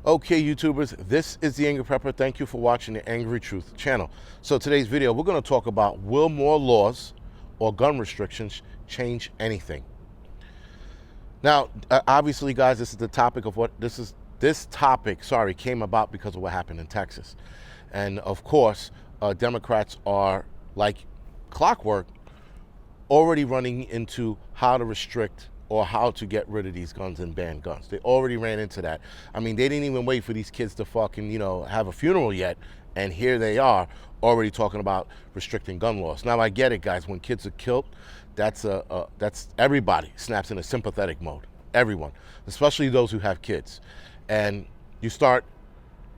Okay, YouTubers, this is the Angry Prepper. Thank you for watching the Angry Truth channel. So today's video, we're going to talk about will more laws or gun restrictions change anything? Now, obviously, guys, this is the topic of what this topic, came about because of what happened in Texas. And of course, Democrats are like clockwork already running into how to restrict or how to get rid of these guns and ban guns. They already ran into that. I mean, they didn't even wait for these kids to fucking, have a funeral yet, and here they are already talking about restricting gun laws. Now, I get it, guys. When kids are killed, that's everybody snaps in a sympathetic mode. Everyone, especially those who have kids. And you start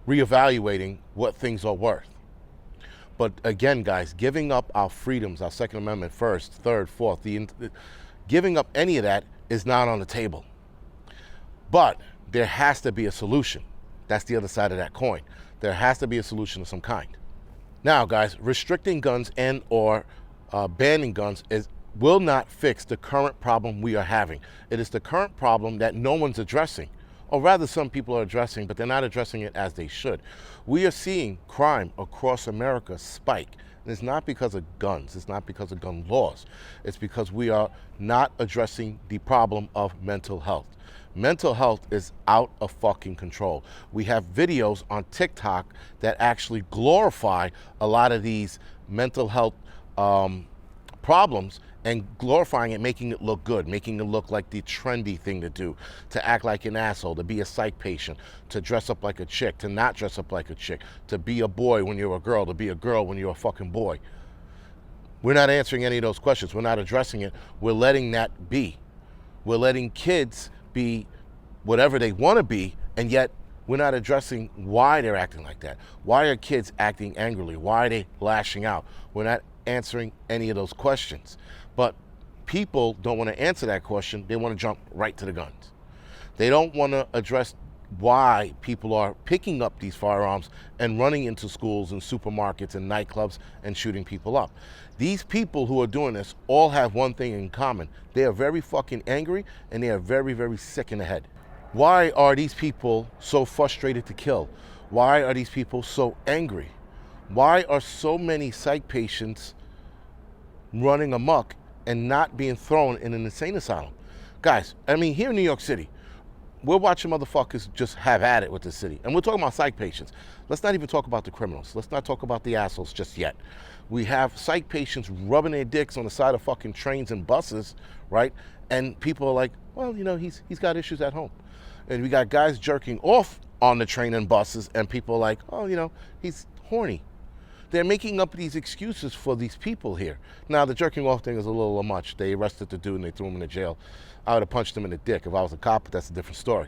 reevaluating what things are worth. But again, guys, giving up our freedoms, our Second Amendment, first, third, fourth, giving up any of that is not on the table. But there has to be a solution. That's the other side of that coin. There has to be a solution of some kind. Now, guys, restricting guns and or banning guns will not fix the current problem we are having. It is the current problem that no one's addressing. Or rather, some people are addressing, but they're not addressing it as they should. We are seeing crime across America spike. And it's not because of guns. It's not because of gun laws. It's because we are not addressing the problem of mental health. Mental health is out of fucking control. We have videos on TikTok that actually glorify a lot of these mental health problems and glorifying it, making it look good, making it look like the trendy thing to do, to act like an asshole, to be a psych patient, to dress up like a chick, to not dress up like a chick, to be a boy when you're a girl, to be a girl when you're a fucking boy. We're not answering any of those questions. We're not addressing it. We're letting that be. We're letting kids be whatever they want to be, and yet we're not addressing why they're acting like that. Why are kids acting angrily? Why are they lashing out? We're not answering any of those questions. But people don't want to answer that question. They want to jump right to the guns. They don't want to address why people are picking up these firearms and running into schools and supermarkets and nightclubs and shooting people up. These people who are doing this all have one thing in common. They are very fucking angry and they are very, very sick in the head. Why are these people so frustrated to kill? Why are these people so angry? Why are so many psych patients running amok and not being thrown in an insane asylum? Guys, I mean, here in New York City, we're watching motherfuckers just have at it with the city. And we're talking about psych patients. Let's not even talk about the criminals. Let's not talk about the assholes just yet. We have psych patients rubbing their dicks on the side of fucking trains and buses, right? And people are like, well, he's got issues at home. And we got guys jerking off on the train and buses, and people are like, oh, he's horny. They're making up these excuses for these people here. Now, the jerking off thing is a little much. They arrested the dude and they threw him in the jail. I would have punched him in the dick. If I was a cop, that's a different story.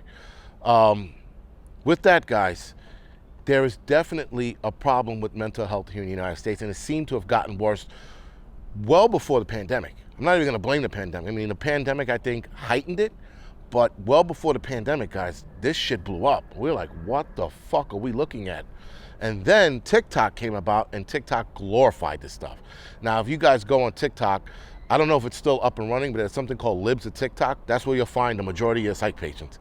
With that, guys, there is definitely a problem with mental health here in the United States, and it seemed to have gotten worse well before the pandemic. I'm not even going to blame the pandemic. I mean, the pandemic, I think, heightened it. But well before the pandemic, guys, this shit blew up. We're like, what the fuck are we looking at? And then TikTok came about, and TikTok glorified this stuff. Now, if you guys go on TikTok, I don't know if it's still up and running, but there's something called Libs of TikTok. That's where you'll find the majority of your psych patients.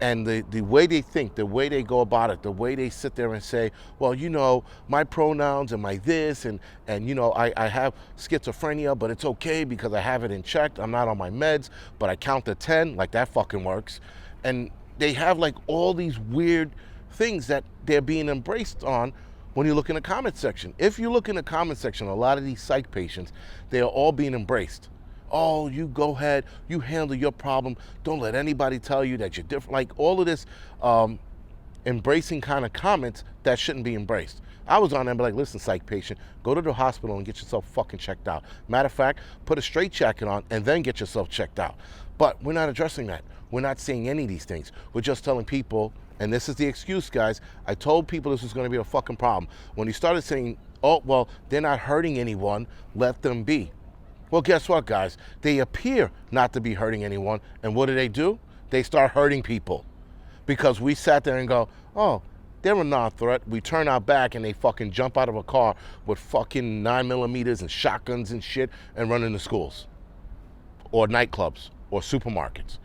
And the way they think, the way they go about it, the way they sit there and say, well, my pronouns and my this, and I have schizophrenia, but it's okay because I have it in check. I'm not on my meds, but I count to 10, like that fucking works. And they have like all these weird things that they're being embraced on when you look in the comment section. If you look in the comment section, a lot of these psych patients, they are all being embraced. Oh, you go ahead, you handle your problem. Don't let anybody tell you that you're different. Like all of this embracing kind of comments that shouldn't be embraced. I was on there and be like, listen, psych patient, go to the hospital and get yourself fucking checked out. Matter of fact, put a straight jacket on and then get yourself checked out. But we're not addressing that. We're not saying any of these things. We're just telling people, and this is the excuse, guys. I told people this was going to be a fucking problem. When you started saying, oh, well, they're not hurting anyone, let them be. Well, guess what, guys? They appear not to be hurting anyone. And what do? They start hurting people. Because we sat there and go, oh, they're a non-threat. We turn our back and they fucking jump out of a car with fucking 9mm and shotguns and shit and run into schools. Or nightclubs. Or supermarkets.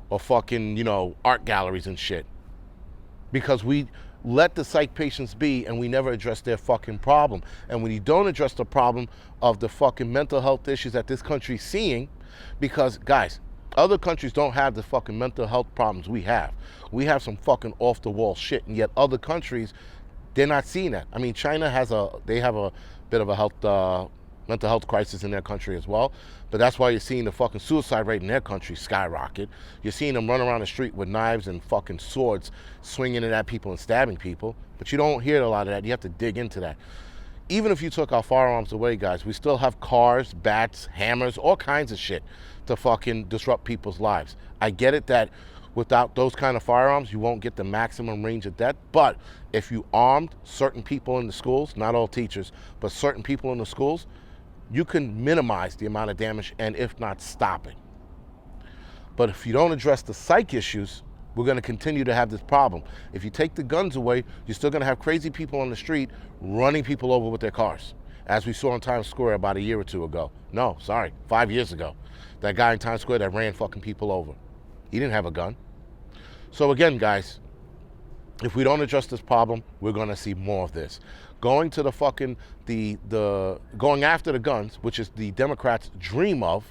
Or fucking, art galleries and shit. because we let the psych patients be and we never address their fucking problem. And when you don't address the problem of the fucking mental health issues that this country's seeing, because guys, other countries don't have the fucking mental health problems we have. We have some fucking off the wall shit, and yet other countries, they're not seeing that. I mean, China has they have a bit of a mental health crisis in their country as well. But that's why you're seeing the fucking suicide rate in their country skyrocket. You're seeing them run around the street with knives and fucking swords, swinging it at people and stabbing people. But you don't hear a lot of that. You have to dig into that. Even if you took our firearms away, guys, we still have cars, bats, hammers, all kinds of shit to fucking disrupt people's lives. I get it that without those kind of firearms, you won't get the maximum range of death. But if you armed certain people in the schools, not all teachers, but certain people in the schools, you can minimize the amount of damage and if not stop it. But if you don't address the psych issues, we're going to continue to have this problem. If you take the guns away, you're still going to have crazy people on the street running people over with their cars, as we saw in Times Square about a year or two ago. No, sorry, 5 years ago. That guy in Times Square that ran fucking people over. He didn't have a gun. So again, guys, if we don't address this problem, we're going to see more of this. Going to the fucking, going after the guns, which is the Democrats' dream of,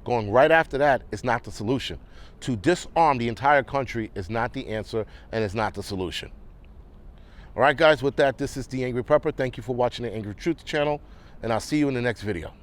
going right after that is not the solution. To disarm the entire country is not the answer and is not the solution. All right, guys, with that, this is The Angry Prepper. Thank you for watching the Angry Truth channel, and I'll see you in the next video.